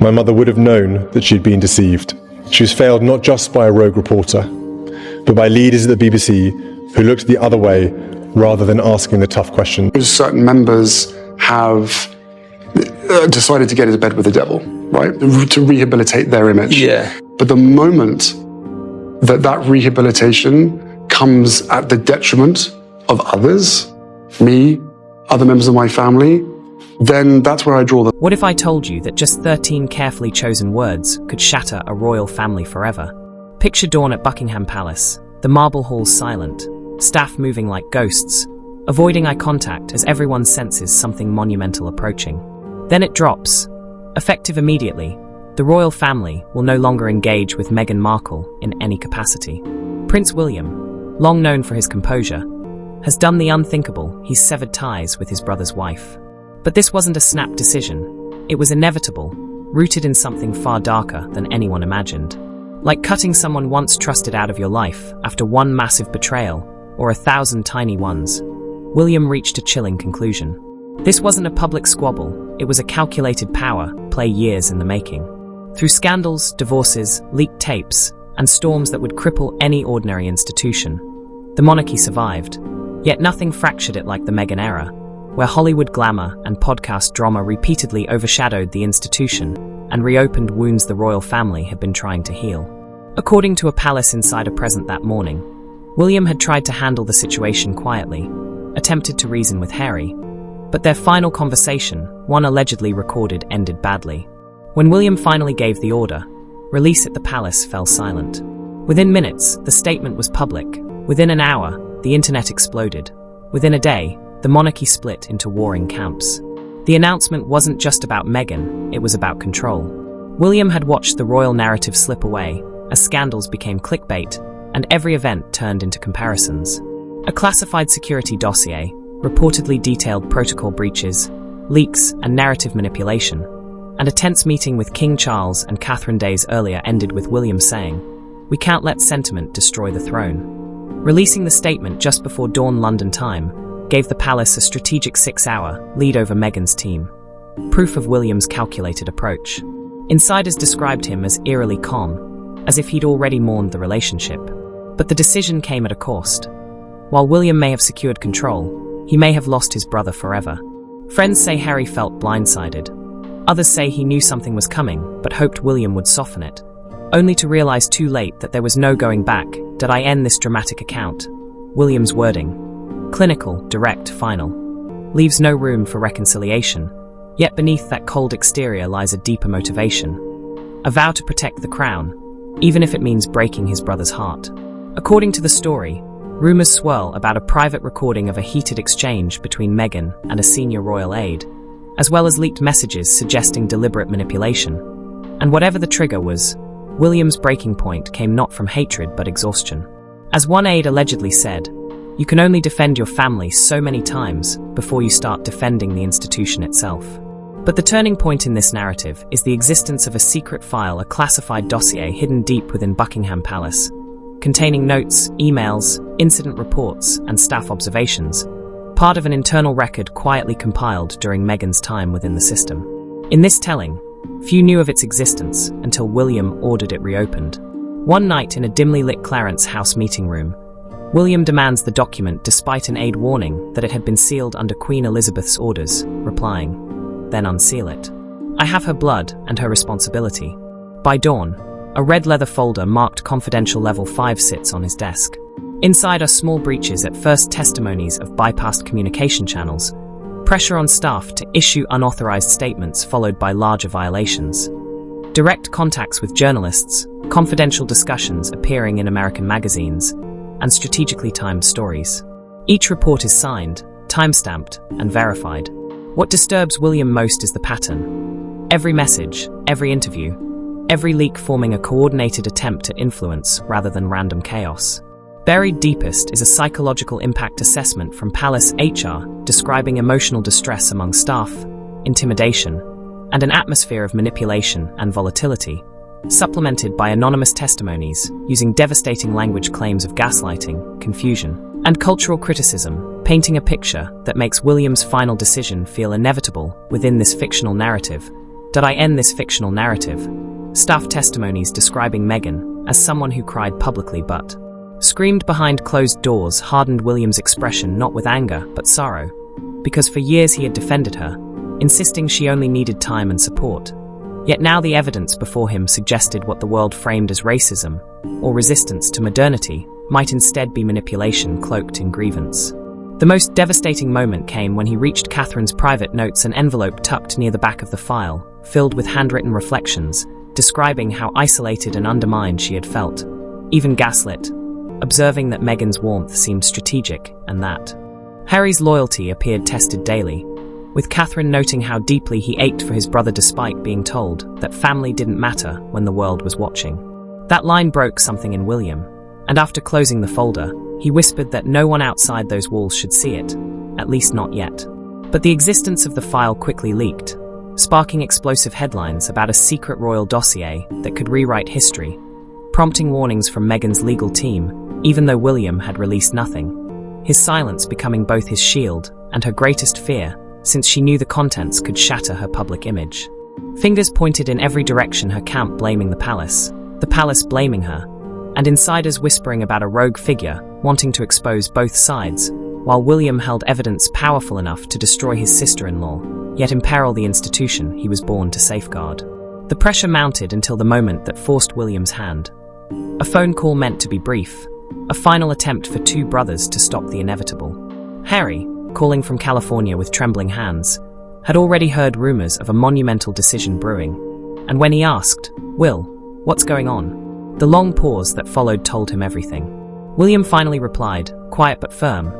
my mother would have known that she'd been deceived. She was failed not just by a rogue reporter, but by leaders at the BBC who looked the other way rather than asking the tough questions. Certain members have decided to get into bed with the devil, right? To rehabilitate their image. Yeah. But the moment that rehabilitation comes at the detriment of others, me, other members of my family, then that's where I draw the... What if I told you that just 13 carefully chosen words could shatter a royal family forever? Picture dawn at Buckingham Palace, the marble halls silent, staff moving like ghosts, avoiding eye contact as everyone senses something monumental approaching. Then it drops. Effective immediately, the royal family will no longer engage with Meghan Markle in any capacity. Prince William, long known for his composure, has done the unthinkable. He's severed ties with his brother's wife. But this wasn't a snap decision. It was inevitable, rooted in something far darker than anyone imagined. Like cutting someone once trusted out of your life after one massive betrayal, or 1,000 tiny ones, William reached a chilling conclusion. This wasn't a public squabble, it was a calculated power play years in the making. Through scandals, divorces, leaked tapes, and storms that would cripple any ordinary institution, the monarchy survived. Yet nothing fractured it like the Meghan era, where Hollywood glamour and podcast drama repeatedly overshadowed the institution and reopened wounds the royal family had been trying to heal. According to a palace insider present that morning, William had tried to handle the situation quietly, attempted to reason with Harry, but their final conversation, one allegedly recorded, ended badly. When William finally gave the order, release at the palace fell silent. Within minutes, the statement was public. Within an hour, the internet exploded. Within a day, the monarchy split into warring camps. The announcement wasn't just about Meghan, it was about control. William had watched the royal narrative slip away as scandals became clickbait and every event turned into comparisons. A classified security dossier reportedly detailed protocol breaches, leaks, and narrative manipulation, and a tense meeting with King Charles and Catherine days earlier ended with William saying, "We can't let sentiment destroy the throne." Releasing the statement just before dawn London time gave the palace a strategic 6-hour lead over Meghan's team, proof of William's calculated approach. Insiders described him as eerily calm, as if he'd already mourned the relationship. But the decision came at a cost. While William may have secured control, he may have lost his brother forever. Friends say Harry felt blindsided. Others say he knew something was coming, but hoped William would soften it, only to realize too late that there was no going back. Did I end this dramatic account? William's wording, clinical, direct, final, leaves no room for reconciliation, yet beneath that cold exterior lies a deeper motivation, a vow to protect the crown, even if it means breaking his brother's heart. According to the story, rumors swirl about a private recording of a heated exchange between Meghan and a senior royal aide, as well as leaked messages suggesting deliberate manipulation. And whatever the trigger was, William's breaking point came not from hatred but exhaustion. As one aide allegedly said, "You can only defend your family so many times before you start defending the institution itself." But the turning point in this narrative is the existence of a secret file, a classified dossier hidden deep within Buckingham Palace, containing notes, emails, incident reports, and staff observations, part of an internal record quietly compiled during Meghan's time within the system. In this telling, few knew of its existence until William ordered it reopened. One night in a dimly lit Clarence House meeting room, William demands the document despite an aide warning that it had been sealed under Queen Elizabeth's orders, replying, "Then unseal it. I have her blood and her responsibility." By dawn, a red leather folder marked confidential level 5 sits on his desk. Inside are small breaches at first, testimonies of bypassed communication channels, pressure on staff to issue unauthorized statements followed by larger violations, direct contacts with journalists, confidential discussions appearing in American magazines, and strategically timed stories. Each report is signed, time-stamped, and verified. What disturbs William most is the pattern. Every message, every interview, every leak forming a coordinated attempt to influence rather than random chaos. Buried deepest is a psychological impact assessment from Palace HR describing emotional distress among staff, intimidation, and an atmosphere of manipulation and volatility, supplemented by anonymous testimonies using devastating language, claims of gaslighting, confusion, and cultural criticism, painting a picture that makes William's final decision feel inevitable within this fictional narrative, Did I end this fictional narrative? Staff testimonies describing Meghan as someone who cried publicly but screamed behind closed doors hardened William's expression not with anger but sorrow, because for years he had defended her, insisting she only needed time and support. Yet now the evidence before him suggested what the world framed as racism or resistance to modernity might instead be manipulation cloaked in grievance. The most devastating moment came when he reached Catherine's private notes, an envelope tucked near the back of the file, filled with handwritten reflections, describing how isolated and undermined she had felt, even gaslit, observing that Meghan's warmth seemed strategic and that Harry's loyalty appeared tested daily, with Catherine noting how deeply he ached for his brother despite being told that family didn't matter when the world was watching. That line broke something in William, and after closing the folder, he whispered that no one outside those walls should see it, at least not yet. But the existence of the file quickly leaked, sparking explosive headlines about a secret royal dossier that could rewrite history, prompting warnings from Meghan's legal team, even though William had released nothing, his silence becoming both his shield and her greatest fear, since she knew the contents could shatter her public image. Fingers pointed in every direction, her camp blaming the palace blaming her, and insiders whispering about a rogue figure wanting to expose both sides, while William held evidence powerful enough to destroy his sister-in-law, yet imperil the institution he was born to safeguard. The pressure mounted until the moment that forced William's hand. A phone call meant to be brief, a final attempt for two brothers to stop the inevitable. Harry, calling from California with trembling hands, had already heard rumors of a monumental decision brewing, and when he asked, "Will, what's going on?" the long pause that followed told him everything. William finally replied, quiet but firm,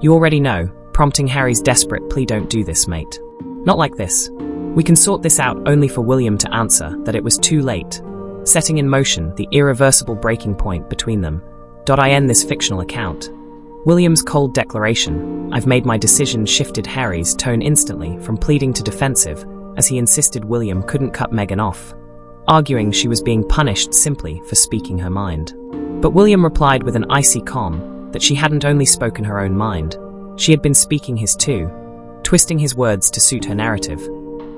"You already know," prompting Harry's desperate plea, "Don't do this, mate. Not like this. We can sort this out," only for William to answer that it was too late, setting in motion the irreversible breaking point between them. I end this fictional account. William's cold declaration, "I've made my decision," shifted Harry's tone instantly from pleading to defensive, as he insisted William couldn't cut Meghan off, arguing she was being punished simply for speaking her mind. But William replied with an icy calm that she hadn't only spoken her own mind, she had been speaking his too, twisting his words to suit her narrative.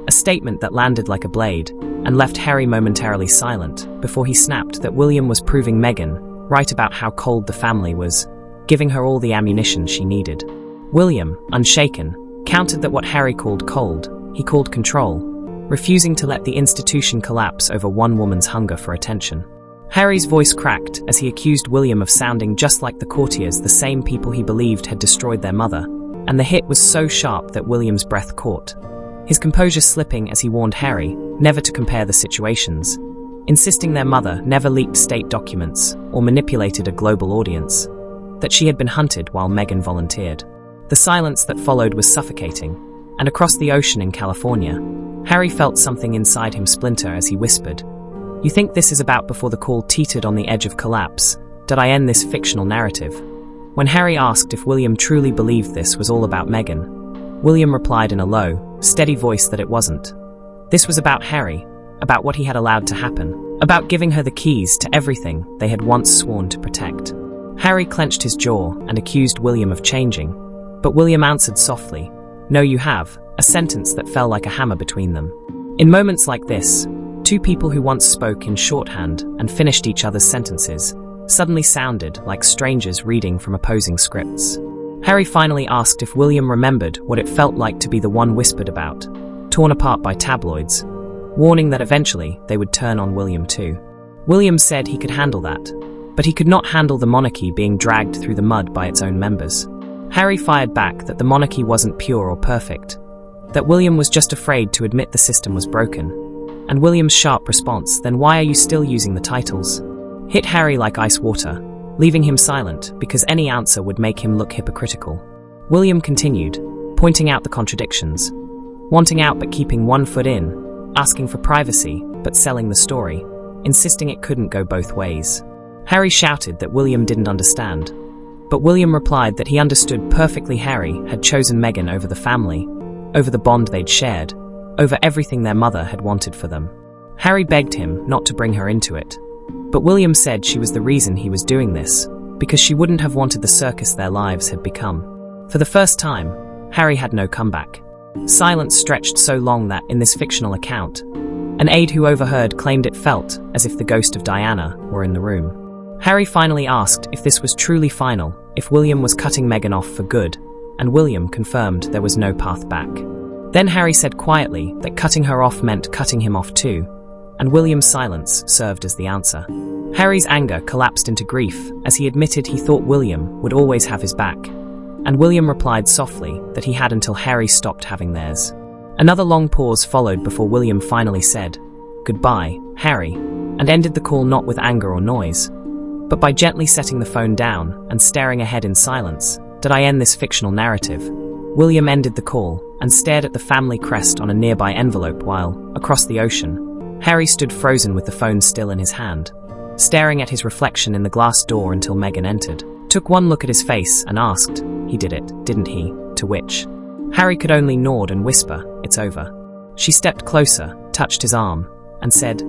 A statement that landed like a blade and left Harry momentarily silent before he snapped that William was proving Meghan right about how cold the family was, giving her all the ammunition she needed. William, unshaken, countered that what Harry called cold, he called control, refusing to let the institution collapse over one woman's hunger for attention. Harry's voice cracked as he accused William of sounding just like the courtiers, the same people he believed had destroyed their mother, and the hit was so sharp that William's breath caught, his composure slipping as he warned Harry never to compare the situations, insisting their mother never leaked state documents or manipulated a global audience, that she had been hunted while Meghan volunteered. The silence that followed was suffocating, and across the ocean in California, Harry felt something inside him splinter as he whispered, "You think this is about?" before the call teetered on the edge of collapse. Did I end this fictional narrative? When Harry asked if William truly believed this was all about Meghan, William replied in a low, steady voice that it wasn't. This was about Harry, about what he had allowed to happen, about giving her the keys to everything they had once sworn to protect. Harry clenched his jaw and accused William of changing, but William answered softly, "No, you have," a sentence that fell like a hammer between them. In moments like this, two people who once spoke in shorthand and finished each other's sentences suddenly sounded like strangers reading from opposing scripts. Harry finally asked if William remembered what it felt like to be the one whispered about, torn apart by tabloids, warning that eventually they would turn on William too. William said he could handle that, but he could not handle the monarchy being dragged through the mud by its own members. Harry fired back that the monarchy wasn't pure or perfect, that William was just afraid to admit the system was broken, and William's sharp response, "Then why are you still using the titles?" hit Harry like ice water, leaving him silent because any answer would make him look hypocritical. William continued, pointing out the contradictions, wanting out but keeping one foot in, asking for privacy but selling the story, insisting it couldn't go both ways. Harry shouted that William didn't understand, but William replied that he understood perfectly. Harry had chosen Meghan over the family, over the bond they'd shared, over everything their mother had wanted for them. Harry begged him not to bring her into it, but William said she was the reason he was doing this, because she wouldn't have wanted the circus their lives had become. For the first time, Harry had no comeback. Silence stretched so long that, in this fictional account, an aide who overheard claimed it felt as if the ghost of Diana were in the room. Harry finally asked if this was truly final, if William was cutting Meghan off for good, and William confirmed there was no path back. Then Harry said quietly that cutting her off meant cutting him off too, and William's silence served as the answer. Harry's anger collapsed into grief as he admitted he thought William would always have his back, and William replied softly that he had until Harry stopped having theirs. Another long pause followed before William finally said, "Goodbye, Harry," and ended the call not with anger or noise, but by gently setting the phone down and staring ahead in silence. Did I end this fictional narrative? William ended the call and stared at the family crest on a nearby envelope while, across the ocean, Harry stood frozen with the phone still in his hand, staring at his reflection in the glass door until Meghan entered, took one look at his face and asked, "He did it, didn't he?" To which Harry could only nod and whisper, "It's over." She stepped closer, touched his arm, and said,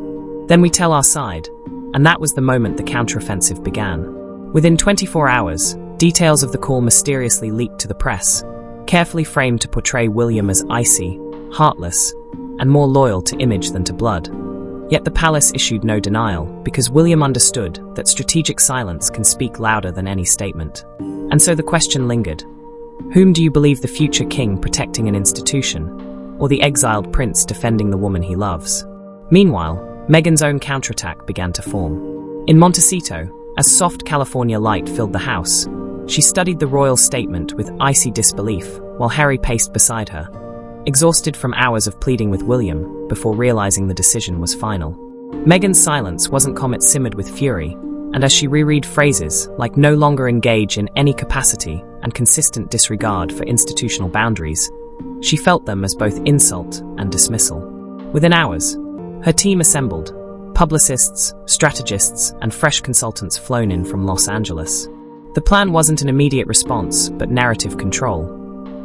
"Then we tell our side." And that was the moment the counteroffensive began. Within 24 hours, details of the call mysteriously leaked to the press, carefully framed to portray William as icy, heartless, and more loyal to image than to blood. Yet the palace issued no denial, because William understood that strategic silence can speak louder than any statement. And so the question lingered. Whom do you believe, the future king protecting an institution, or the exiled prince defending the woman he loves? Meanwhile, Meghan's own counterattack began to form. In Montecito, as soft California light filled the house, she studied the royal statement with icy disbelief while Harry paced beside her, exhausted from hours of pleading with William before realizing the decision was final. Meghan's silence wasn't calm, it simmered with fury, and as she reread phrases like "no longer engage in any capacity" and "consistent disregard for institutional boundaries," she felt them as both insult and dismissal. Within hours, her team assembled, publicists, strategists, and fresh consultants flown in from Los Angeles. The plan wasn't an immediate response, but narrative control.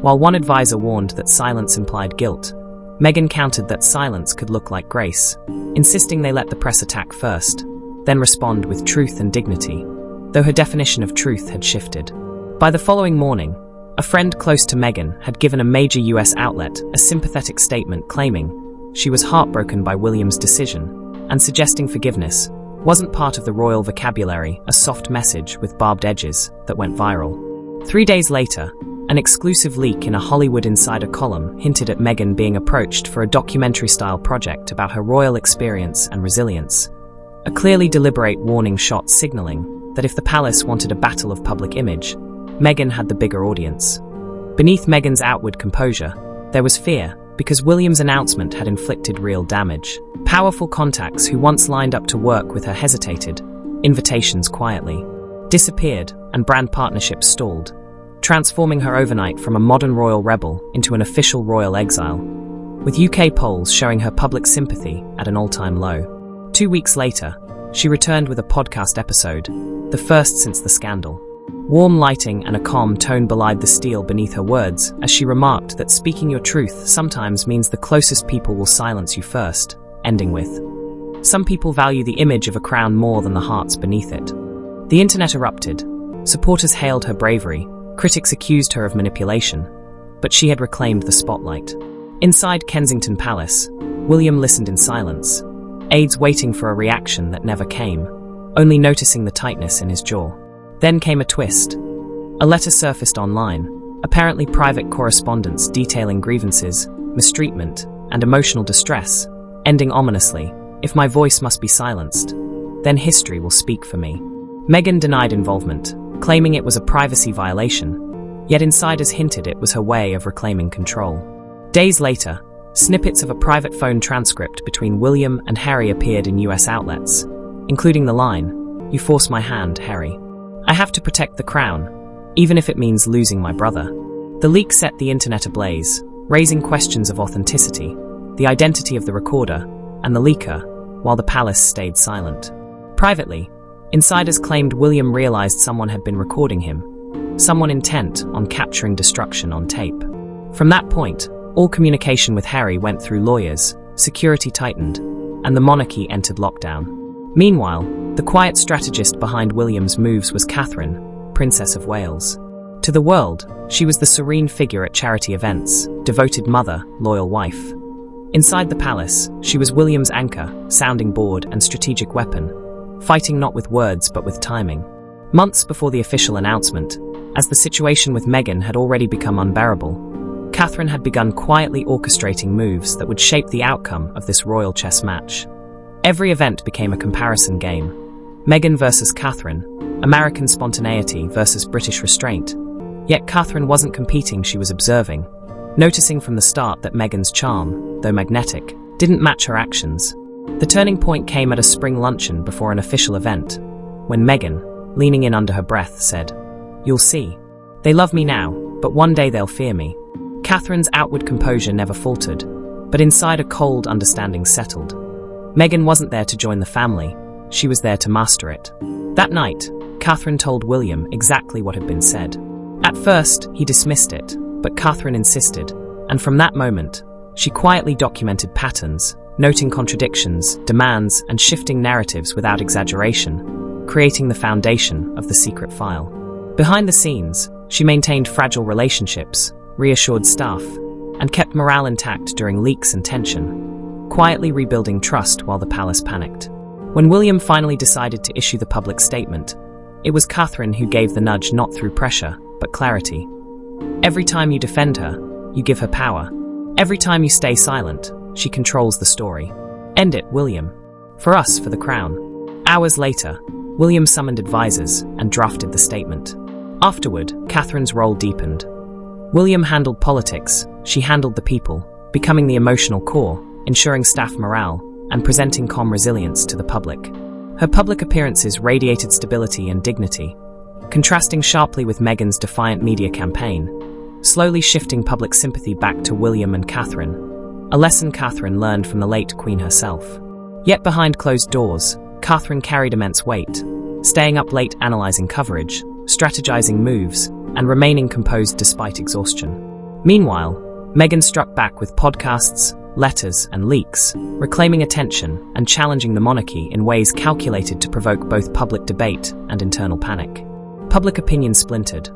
While one advisor warned that silence implied guilt, Meghan countered that silence could look like grace, insisting they let the press attack first, then respond with truth and dignity, though her definition of truth had shifted. By the following morning, a friend close to Meghan had given a major US outlet a sympathetic statement claiming she was heartbroken by William's decision and suggesting forgiveness wasn't part of the royal vocabulary, a soft message with barbed edges that went viral. 3 days later, an exclusive leak in a Hollywood Insider column hinted at Meghan being approached for a documentary-style project about her royal experience and resilience, a clearly deliberate warning shot signaling that if the palace wanted a battle of public image, Meghan had the bigger audience. Beneath Meghan's outward composure, there was fear, because William's announcement had inflicted real damage. Powerful contacts who once lined up to work with her hesitated, invitations quietly disappeared, and brand partnerships stalled, transforming her overnight from a modern royal rebel into an official royal exile, with UK polls showing her public sympathy at an all-time low. 2 weeks later, she returned with a podcast episode, the first since the scandal. Warm lighting and a calm tone belied the steel beneath her words as she remarked that speaking your truth sometimes means the closest people will silence you first, ending with, "Some people value the image of a crown more than the hearts beneath it." The internet erupted. Supporters hailed her bravery, critics accused her of manipulation, but she had reclaimed the spotlight. Inside Kensington Palace, William listened in silence, aides waiting for a reaction that never came, only noticing the tightness in his jaw. Then came a twist. A letter surfaced online, apparently private correspondence detailing grievances, mistreatment, and emotional distress, ending ominously, "If my voice must be silenced, then history will speak for me." Meghan denied involvement, claiming it was a privacy violation, yet insiders hinted it was her way of reclaiming control. Days later, snippets of a private phone transcript between William and Harry appeared in US outlets, including the line, "You force my hand, Harry. I have to protect the crown, even if it means losing my brother." The leak set the internet ablaze, raising questions of authenticity, the identity of the recorder, and the leaker, while the palace stayed silent. Privately, insiders claimed William realized someone had been recording him, someone intent on capturing destruction on tape. From that point, all communication with Harry went through lawyers, security tightened, and the monarchy entered lockdown. Meanwhile, the quiet strategist behind William's moves was Catherine, Princess of Wales. To the world, she was the serene figure at charity events, devoted mother, loyal wife. Inside the palace, she was William's anchor, sounding board and strategic weapon, fighting not with words but with timing. Months before the official announcement, as the situation with Meghan had already become unbearable, Catherine had begun quietly orchestrating moves that would shape the outcome of this royal chess match. Every event became a comparison game. Meghan versus Catherine, American spontaneity versus British restraint. Yet Catherine wasn't competing, she was observing, noticing from the start that Meghan's charm, though magnetic, didn't match her actions. The turning point came at a spring luncheon before an official event, when Meghan, leaning in under her breath, said, "You'll see. They love me now, but one day they'll fear me." Catherine's outward composure never faltered, but inside a cold understanding settled. Meghan wasn't there to join the family, she was there to master it. That night, Catherine told William exactly what had been said. At first, he dismissed it, but Catherine insisted, and from that moment, she quietly documented patterns, noting contradictions, demands, and shifting narratives without exaggeration, creating the foundation of the secret file. Behind the scenes, she maintained fragile relationships, reassured staff, and kept morale intact during leaks and tension, quietly rebuilding trust while the palace panicked. When William finally decided to issue the public statement, it was Catherine who gave the nudge, not through pressure, but clarity. Every time you defend her, you give her power. Every time you stay silent, she controls the story. End it, William. For us, for the crown. Hours later, William summoned advisors and drafted the statement. Afterward, Catherine's role deepened. William handled politics, she handled the people, becoming the emotional core, ensuring staff morale, and presenting calm resilience to the public. Her public appearances radiated stability and dignity, contrasting sharply with Meghan's defiant media campaign, slowly shifting public sympathy back to William and Catherine, a lesson Catherine learned from the late Queen herself. Yet behind closed doors, Catherine carried immense weight, staying up late analysing coverage, strategizing moves, and remaining composed despite exhaustion. Meanwhile, Meghan struck back with podcasts, letters, and leaks, reclaiming attention and challenging the monarchy in ways calculated to provoke both public debate and internal panic. Public opinion splintered.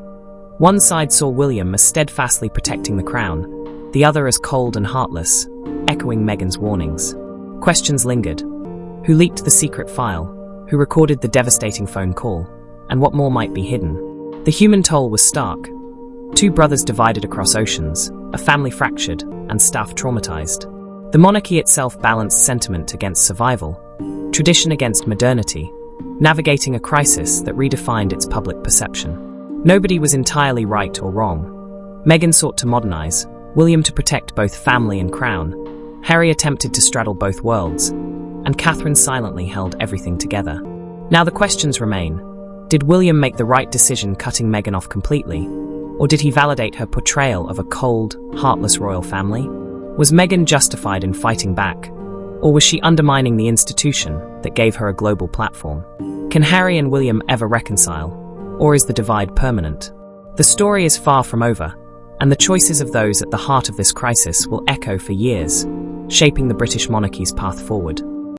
One side saw William as steadfastly protecting the crown, the other as cold and heartless, echoing Meghan's warnings. Questions lingered. Who leaked the secret file? Who recorded the devastating phone call? And what more might be hidden? The human toll was stark. Two brothers divided across oceans, a family fractured, and staff traumatized. The monarchy itself balanced sentiment against survival, tradition against modernity, navigating a crisis that redefined its public perception. Nobody was entirely right or wrong. Meghan sought to modernize, William to protect both family and crown, Harry attempted to straddle both worlds, and Catherine silently held everything together. Now the questions remain. Did William make the right decision cutting Meghan off completely? Or did he validate her portrayal of a cold, heartless royal family? Was Meghan justified in fighting back? Or was she undermining the institution that gave her a global platform? Can Harry and William ever reconcile? Or is the divide permanent? The story is far from over, and the choices of those at the heart of this crisis will echo for years, shaping the British monarchy's path forward.